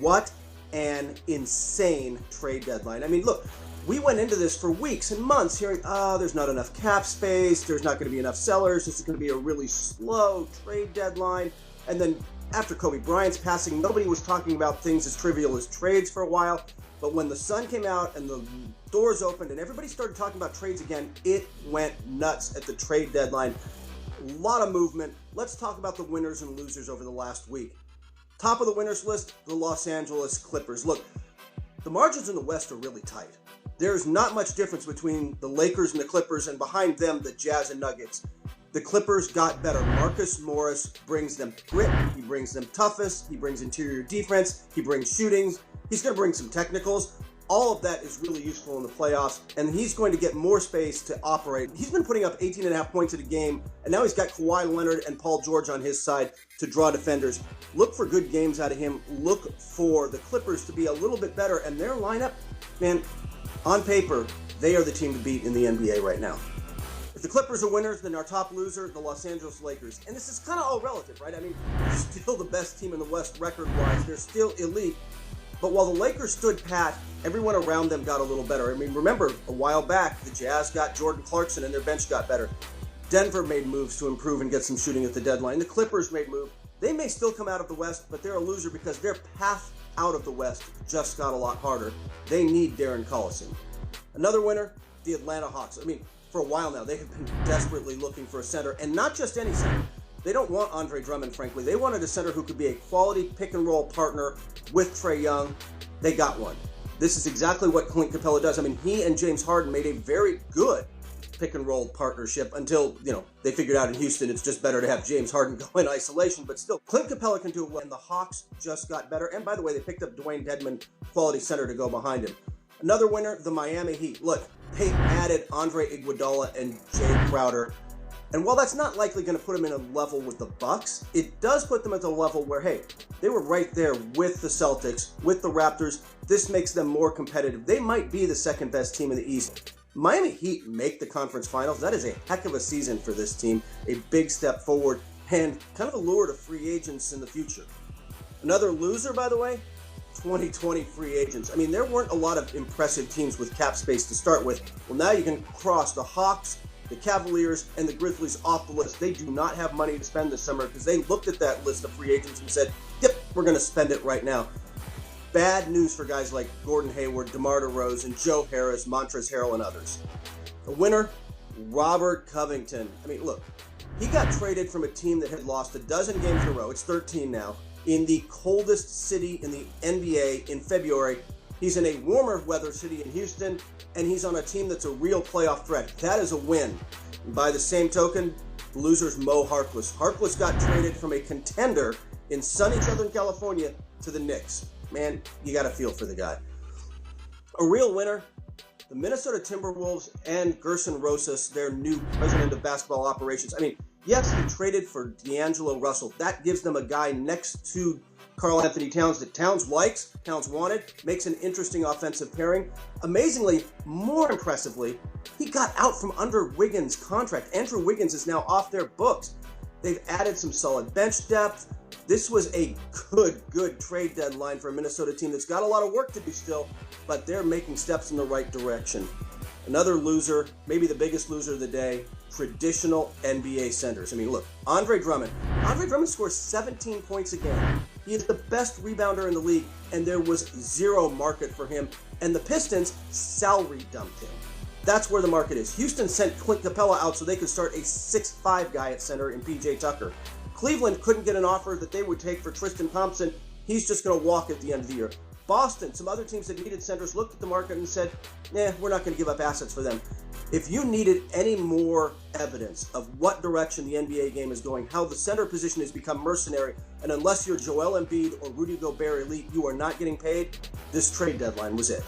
what an insane trade deadline. I mean, look, we went into this for weeks and months hearing, there's not enough cap space, there's not going to be enough sellers, this is going to be a really slow trade deadline. And then after Kobe Bryant's passing, nobody was talking about things as trivial as trades for a while. But when the sun came out and the doors opened and everybody started talking about trades again, it went nuts at the trade deadline. A lot of movement. Let's talk about the winners and losers over the last week. Top of the winners list, the Los Angeles Clippers. Look, the margins in the West are really tight. There's not much difference between the Lakers and the Clippers, and behind them, the Jazz and Nuggets. The Clippers got better. Marcus Morris brings them grit, he brings them toughness, he brings interior defense, he brings shootings, he's going to bring some technicals. All of that is really useful in the playoffs, and he's going to get more space to operate. He's been putting up 18.5 points a game, and now he's got Kawhi Leonard and Paul George on his side to draw defenders. Look for good games out of him. Look for the Clippers to be a little bit better, and their lineup, man, on paper, they are the team to beat in the NBA right now. If the Clippers are winners, then our top loser, the Los Angeles Lakers. And this is kind of all relative, right? I mean, they're still the best team in the West record-wise. They're still elite. But while the Lakers stood pat, everyone around them got a little better. I mean, remember, a while back, the Jazz got Jordan Clarkson and their bench got better. Denver made moves to improve and get some shooting at the deadline. The Clippers made moves. They may still come out of the West, but they're a loser because their path out of the West just got a lot harder. They need Darren Collison. Another winner, the Atlanta Hawks. I mean, for a while now, they have been desperately looking for a center, and not just any center. They don't want Andre Drummond, frankly. They wanted a center who could be a quality pick-and-roll partner with Trae Young. They got one. This is exactly what Clint Capella does. I mean, he and James Harden made a very good pick-and-roll partnership until, they figured out in Houston it's just better to have James Harden go in isolation. But still, Clint Capella can do it well, and the Hawks just got better. And by the way, they picked up Dwayne Dedmon, quality center, to go behind him. Another winner, the Miami Heat. Look, they added Andre Iguodala and Jay Crowder. And while that's not likely going to put them in a level with the Bucks, it does put them at the level where, hey, they were right there with the Celtics, with the Raptors. This makes them more competitive. They might be the second best team in the East. Miami Heat make the conference finals. That is a heck of a season for this team. A big step forward and kind of a lure to free agents in the future. Another loser, by the way, 2020 free agents. I mean, there weren't a lot of impressive teams with cap space to start with. Well, now you can cross the Hawks, the Cavaliers, and the Grizzlies off the list. They do not have money to spend this summer because they looked at that list of free agents and said, yep, we're going to spend it right now. Bad news for guys like Gordon Hayward, DeMar DeRozan, Joe Harris, Montrezl Harrell, and others. The winner, Robert Covington. I mean, look, he got traded from a team that had lost a dozen games in a row. It's 13 now. In the coldest city in the NBA in February. He's in a warmer weather city in Houston, and he's on a team that's a real playoff threat. That is a win. And by the same token, the loser's Mo Harkless. Harkless got traded from a contender in sunny Southern California to the Knicks. Man, you got to feel for the guy. A real winner, the Minnesota Timberwolves and Gerson Rosas, their new president of basketball operations. I mean, yes, he traded for D'Angelo Russell. That gives them a guy next to Karl Anthony Towns that Towns likes, Towns wanted, makes an interesting offensive pairing. Amazingly, more impressively, he got out from under Wiggins' contract. Andrew Wiggins is now off their books. They've added some solid bench depth. This was a good trade deadline for a Minnesota team that's got a lot of work to do still, but they're making steps in the right direction. Another loser, maybe the biggest loser of the day, traditional NBA centers. I mean, look, Andre Drummond. Andre Drummond scores 17 points a game. He is the best rebounder in the league, and there was zero market for him. And the Pistons salary dumped him. That's where the market is. Houston sent Clint Capella out so they could start a 6'5" guy at center in PJ Tucker. Cleveland couldn't get an offer that they would take for Tristan Thompson. He's just going to walk at the end of the year. Boston, some other teams that needed centers, looked at the market and said, we're not going to give up assets for them. If you needed any more evidence of what direction the NBA game is going, how the center position has become mercenary, and unless you're Joel Embiid or Rudy Gobert elite, you are not getting paid, this trade deadline was it.